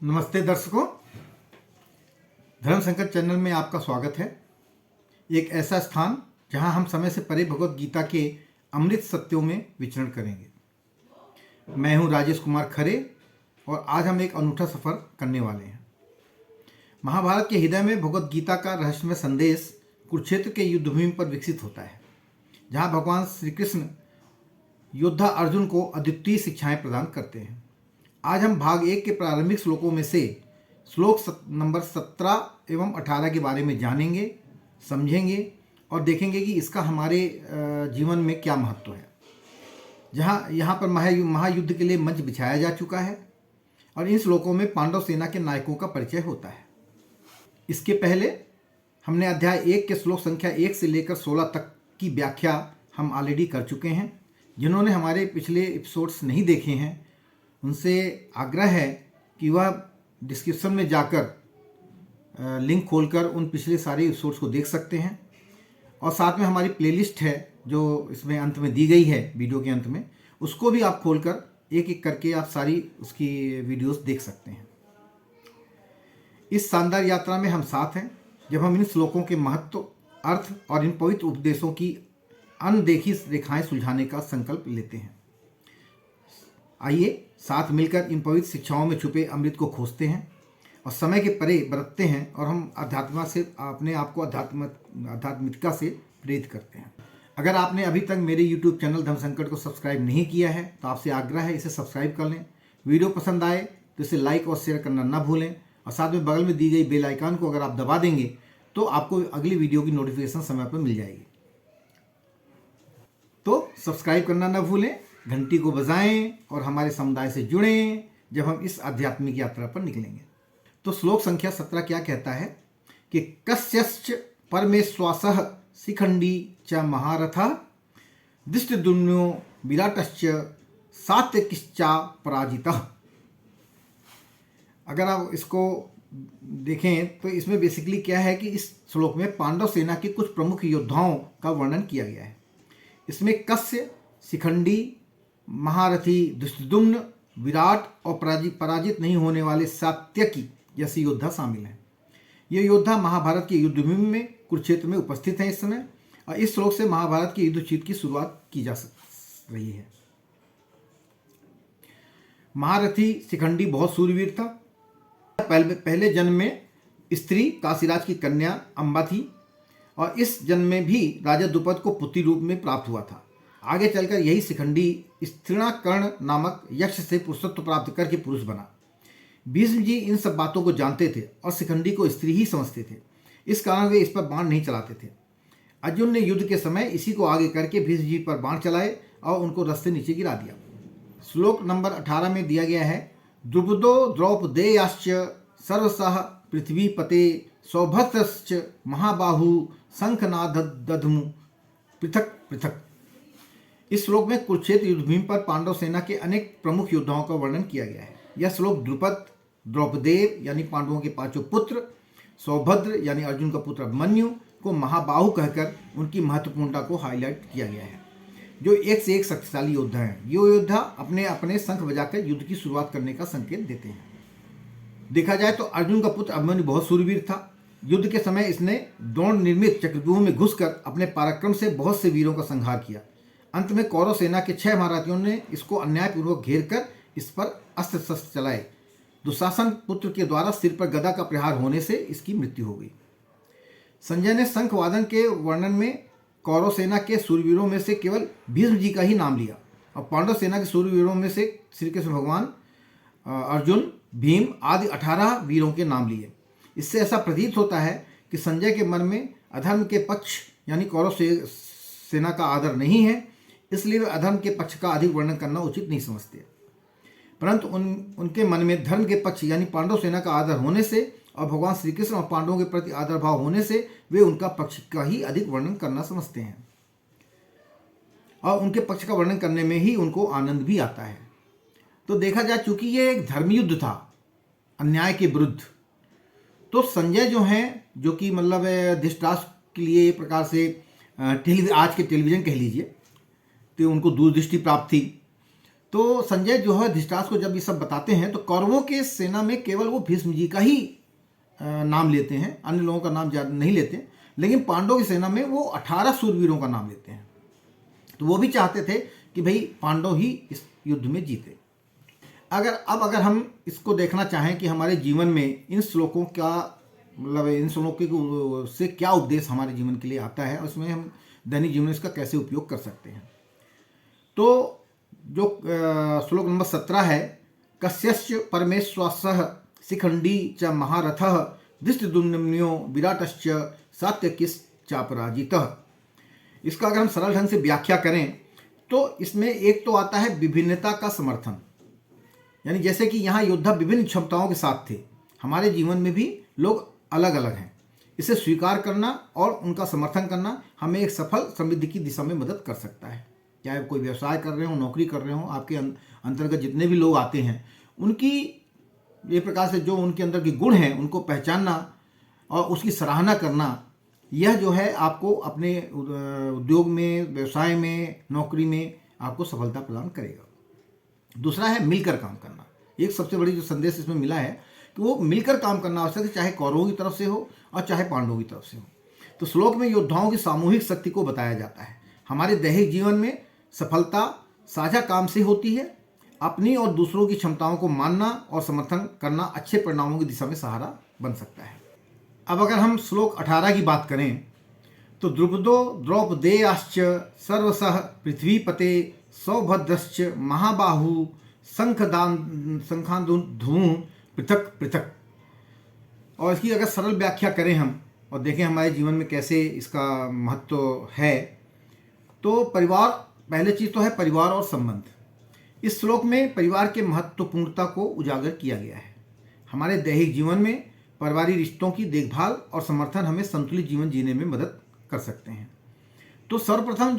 नमस्ते दर्शकों, धर्म संकट चैनल में आपका स्वागत है। एक ऐसा स्थान जहां हम समय से परे भगवत गीता के अमृत सत्यों में विचरण करेंगे। मैं हूं राजेश कुमार खरे और आज हम एक अनूठा सफर करने वाले हैं। महाभारत के हृदय में भगवत गीता का रहस्यमय संदेश कुरुक्षेत्र के युद्धभूमि पर विकसित होता है, जहां भगवान श्री कृष्ण योद्धा अर्जुन को अद्वितीय शिक्षाएं प्रदान करते हैं। आज हम भाग 1 के प्रारंभिक श्लोकों में से श्लोक नंबर 17 एवं 18 के बारे में जानेंगे, समझेंगे और देखेंगे कि इसका हमारे जीवन में क्या महत्व है। यहाँ पर महायुद्ध के लिए मंच बिछाया जा चुका है और इन श्लोकों में पांडव सेना के नायकों का परिचय होता है। इसके पहले हमने अध्याय 1 के श्लोक संख्या 1 से लेकर 16 तक की व्याख्या हम ऑलरेडी कर चुके हैं। जिन्होंने हमारे पिछले एपिसोड्स नहीं देखे हैं उनसे आग्रह है कि वह डिस्क्रिप्शन में जाकर लिंक खोलकर उन पिछले सारे एपिसोड्स को देख सकते हैं। और साथ में हमारी प्लेलिस्ट है जो इसमें अंत में दी गई है, वीडियो के अंत में, उसको भी आप खोलकर एक एक करके आप सारी उसकी वीडियोस देख सकते हैं। इस शानदार यात्रा में हम साथ हैं जब हम इन श्लोकों के महत्व, अर्थ और इन पवित्र उपदेशों की अनदेखी रेखाएं सुलझाने का संकल्प लेते हैं। आइए साथ मिलकर इन पवित्र शिक्षाओं में छुपे अमृत को खोजते हैं और समय के परे बरतते हैं और हम अध्यात्म से अपने आप को आध्यात्मिकता से प्रेरित करते हैं। अगर आपने अभी तक मेरे YouTube चैनल धर्म संकट को सब्सक्राइब नहीं किया है तो आपसे आग्रह है इसे सब्सक्राइब कर लें। वीडियो पसंद आए तो इसे लाइक और शेयर करना ना भूलें और साथ में बगल में दी गई बेल आइकन को अगर आप दबा देंगे तो आपको अगली वीडियो की नोटिफिकेशन समय पर मिल जाएगी। तो सब्सक्राइब करना ना भूलें, घंटी को बजाएं और हमारे समुदाय से जुड़ें जब हम इस आध्यात्मिक यात्रा पर निकलेंगे। तो श्लोक संख्या 17 क्या कहता है कि कस्यश्च परमेश्वासः शिखंडी च महारथः दृष्टद्युम्नो विराटश्च सात्यकिश्चा पराजितः। अगर आप इसको देखें तो इसमें बेसिकली क्या है कि इस श्लोक में पांडव सेना के कुछ प्रमुख योद्धाओं का वर्णन किया गया है। इसमें कस्य, शिखंडी, महारथी, धृष्टद्युम्न, विराट और पराजित नहीं होने वाले सात्यकी जैसे योद्धा शामिल हैं। ये योद्धा महाभारत के युद्धभूमि में कुरुक्षेत्र में उपस्थित हैं इस समय और इस श्लोक से महाभारत के युद्ध की शुरुआत की जा रही है। महारथी शिखंडी बहुत सूरवीर था। पहले जन्म में स्त्री काशीराज की कन्या अंबा थी और इस जन्म में भी राजा द्रुपद को पुत्री रूप में प्राप्त हुआ था। आगे चलकर यही शिखंडी स्त्रीणाकर्ण नामक यक्ष से पुरुषत्व प्राप्त करके पुरुष बना। भीष्म जी इन सब बातों को जानते थे और शिखंडी को स्त्री ही समझते थे। इस कारण वे इस पर बाण नहीं चलाते थे। अर्जुन ने युद्ध के समय इसी को आगे करके भीष्म जी पर बाण चलाए और उनको रथ से नीचे गिरा दिया। श्लोक नंबर 18 में दिया गया है, द्रुपदो द्रौपदेयाश्च सर्वसः पृथ्वीपते सौभद्रश्च महाबाहु शंखनाद दधमु पृथक पृथक। इस श्लोक में कुरुक्षेत्र युद्धभूमि पर पांडव सेना के अनेक प्रमुख योद्धाओं का वर्णन किया गया है। यह श्लोक द्रुपद, द्रौपदेव यानी पांडवों के 5 पुत्र, सौभद्र यानी अर्जुन का पुत्र अभिमन्यु को महाबाहु कहकर उनकी महत्वपूर्णता को हाईलाइट किया गया है, जो एक से एक शक्तिशाली योद्धा हैं। ये योद्धा अपने अपने शंख बजाकर युद्ध की शुरुआत करने का संकेत देते हैं। देखा जाए तो अर्जुन का पुत्र अभिमन्यु बहुत सूरवीर था। युद्ध के समय इसने द्रोण निर्मित चक्रव्यूह में घुसकर अपने पराक्रम से बहुत से वीरों का संहार किया। अंत में कौरव सेना के 6 महारथियों ने इसको अन्यायपूर्वक घेर कर इस पर अस्त्र शस्त्र चलाए। दुशासन पुत्र के द्वारा सिर पर गदा का प्रहार होने से इसकी मृत्यु हो गई। संजय ने शंख वादन के वर्णन में कौरव सेना के सूरवीरों में से केवल भीष्म जी का ही नाम लिया और पांडव सेना के सूरवीरों में से श्री कृष्ण भगवान, अर्जुन, भीम आदि 18 वीरों के नाम लिए। इससे ऐसा प्रतीत होता है कि संजय के मन में अधर्म के पक्ष यानी कौरव सेना का आदर नहीं है, इसलिए वे अधर्म के पक्ष का अधिक वर्णन करना उचित नहीं समझते। परंतु उनके मन में धर्म के पक्ष यानी पांडव सेना का आदर होने से और भगवान श्री कृष्ण और पांडवों के प्रति आदर भाव होने से वे उनका पक्ष का ही अधिक वर्णन करना समझते हैं और उनके पक्ष का वर्णन करने में ही उनको आनंद भी आता है। तो देखा जाए चूंकि ये एक धर्मयुद्ध था अन्याय के विरुद्ध, तो संजय जो हैं, जो कि मतलब धृतराष्ट्र के लिए एक प्रकार से आज के टेलीविज़न कह लीजिए, तो उनको दूरदृष्टि प्राप्त थी। तो संजय जो है धृतराष्ट्र को जब ये सब बताते हैं तो कौरवों के सेना में केवल वो भीष्म जी का ही नाम लेते हैं, अन्य लोगों का नाम ज़्यादा नहीं लेते। लेकिन पांडवों की सेना में वो 18 सूरवीरों का नाम लेते हैं। तो वो भी चाहते थे कि भाई पांडव ही इस युद्ध में जीते। अगर हम इसको देखना चाहें कि हमारे जीवन में इन श्लोकों का मतलब इन श्लोकों से क्या उपदेश हमारे जीवन के लिए आता है और उसमें हम दैनिक जीवन में इसका कैसे उपयोग कर सकते हैं, तो जो श्लोक नंबर 17 है, कस्यश्च परमेश्वासः शिखंडी च महारथः धृष्टद्युम्नो विराटश्च सात्यकिश्चापराजितः। इसका अगर हम सरल ढंग से व्याख्या करें तो इसमें एक तो आता है विभिन्नता का समर्थन, यानी जैसे कि यहाँ योद्धा विभिन्न क्षमताओं के साथ थे, हमारे जीवन में भी लोग अलग अलग हैं। इसे स्वीकार करना और उनका समर्थन करना हमें एक सफल समृद्धि की दिशा में मदद कर सकता है। चाहे कोई व्यवसाय कर रहे हो, नौकरी कर रहे हो, आपके अंतर्गत जितने भी लोग आते हैं उनकी ये प्रकार से जो उनके अंदर के गुण हैं उनको पहचानना और उसकी सराहना करना, यह जो है आपको अपने उद्योग में, व्यवसाय में, नौकरी में आपको सफलता प्रदान करेगा। दूसरा है मिलकर काम करना। एक सबसे बड़ी जो संदेश इसमें मिला है कि वो मिलकर काम करना आवश्यक है, चाहे कौरवों की तरफ से हो और चाहे पांडवों की तरफ से हो। तो श्लोक में योद्धाओं की सामूहिक शक्ति को बताया जाता है। हमारे दैनिक जीवन में सफलता साझा काम से होती है। अपनी और दूसरों की क्षमताओं को मानना और समर्थन करना अच्छे परिणामों की दिशा में सहारा बन सकता है। अब अगर हम श्लोक 18 की बात करें तो द्रुपदो द्रौपदेयाश्च सर्वसः पृथ्वीपते सौभद्रश्च महाबाहु शंखादुधूः पृथक पृथक। और इसकी अगर सरल व्याख्या करें हम और देखें हमारे जीवन में कैसे इसका महत्व है, तो परिवार, पहले चीज़ तो है परिवार और संबंध। इस श्लोक में परिवार के महत्वपूर्णता को उजागर किया गया है। हमारे दैनिक जीवन में पारिवारिक रिश्तों की देखभाल और समर्थन हमें संतुलित जीवन जीने में मदद कर सकते हैं। तो सर्वप्रथम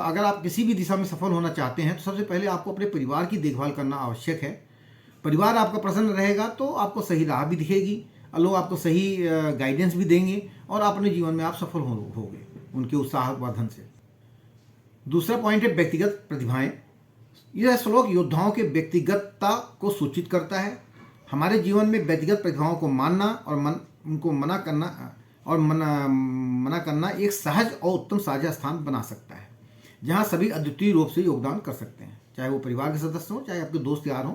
अगर आप किसी भी दिशा में सफल होना चाहते हैं तो सबसे पहले आपको अपने परिवार की देखभाल करना आवश्यक है। परिवार आपका प्रसन्न रहेगा तो आपको सही राह भी दिखेगी, लोग आपको सही गाइडेंस भी देंगे और अपने जीवन में आप सफल होंगे उनके उत्साहवर्धन से। दूसरा पॉइंट है व्यक्तिगत प्रतिभाएं। यह श्लोक योद्धाओं के व्यक्तिगतता को सूचित करता है। हमारे जीवन में व्यक्तिगत प्रतिभाओं को मानना और उनको मना करना एक सहज और उत्तम साझा स्थान बना सकता है, जहां सभी अद्वितीय रूप से योगदान कर सकते हैं, चाहे वो परिवार के सदस्य हों, चाहे आपके दोस्त यार हों।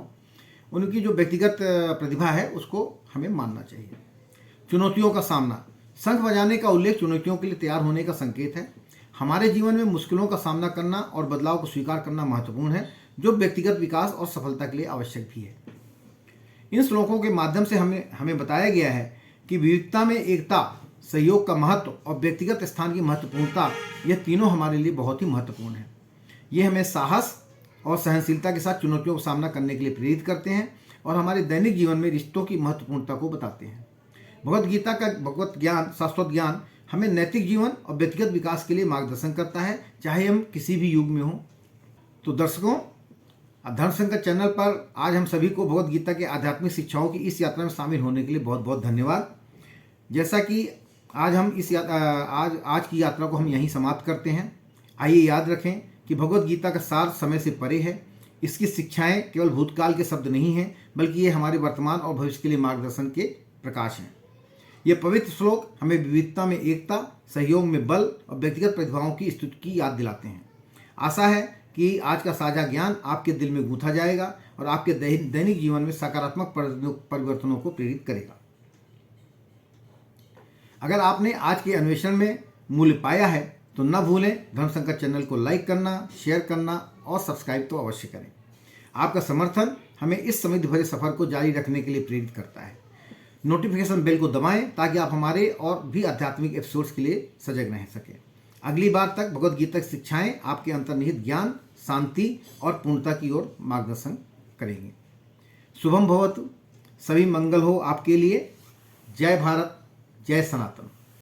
उनकी जो व्यक्तिगत प्रतिभा है उसको हमें मानना चाहिए। चुनौतियों का सामना। शंख बजाने का उल्लेख चुनौतियों के लिए तैयार होने का संकेत है। हमारे जीवन में मुश्किलों का सामना करना और बदलाव को स्वीकार करना महत्वपूर्ण है, जो व्यक्तिगत विकास और सफलता के लिए आवश्यक भी है। इन श्लोकों के माध्यम से हमें बताया गया है कि विविधता में एकता, सहयोग का महत्व और व्यक्तिगत स्थान की महत्वपूर्णता, यह तीनों हमारे लिए बहुत ही महत्वपूर्ण है। ये हमें साहस और सहनशीलता के साथ चुनौतियों का सामना करने के लिए प्रेरित करते हैं और हमारे दैनिक जीवन में रिश्तों की महत्वपूर्णता को बताते हैं। भगवत गीता का भगवत ज्ञान, शाश्वत ज्ञान हमें नैतिक जीवन और व्यक्तिगत विकास के लिए मार्गदर्शन करता है, चाहे हम किसी भी युग में हों। तो दर्शकों, धर्म संकट चैनल पर आज हम सभी को भगवत गीता के आध्यात्मिक शिक्षाओं की इस यात्रा में शामिल होने के लिए बहुत बहुत धन्यवाद। जैसा कि आज हम आज की यात्रा को हम यहीं समाप्त करते हैं। आइए याद रखें कि भगवत गीता का सार समय से परे है। इसकी शिक्षाएं केवल भूतकाल के शब्द नहीं हैं, बल्कि ये हमारे वर्तमान और भविष्य के लिए मार्गदर्शन के प्रकाश हैं। ये पवित्र श्लोक हमें विविधता में एकता, सहयोग में बल और व्यक्तिगत प्रतिभाओं की स्तुति की याद दिलाते हैं। आशा है कि आज का साझा ज्ञान आपके दिल में गूंथा जाएगा और आपके दैनिक जीवन में सकारात्मक परिवर्तनों को प्रेरित करेगा। अगर आपने आज के अन्वेषण में मूल्य पाया है तो न भूलें धर्म संकट चैनल को लाइक करना, शेयर करना और सब्सक्राइब तो अवश्य करें। आपका समर्थन हमें इस समृद्धि भरे सफर को जारी रखने के लिए प्रेरित करता है। नोटिफिकेशन बेल को दबाएं ताकि आप हमारे और भी आध्यात्मिक एपिसोड्स के लिए सजग रह सकें। अगली बार तक भगवत गीता की शिक्षाएं आपके अंतर्निहित ज्ञान, शांति और पूर्णता की ओर मार्गदर्शन करेंगे। शुभम भवतु। सभी मंगल हो आपके लिए। जय भारत, जय सनातन।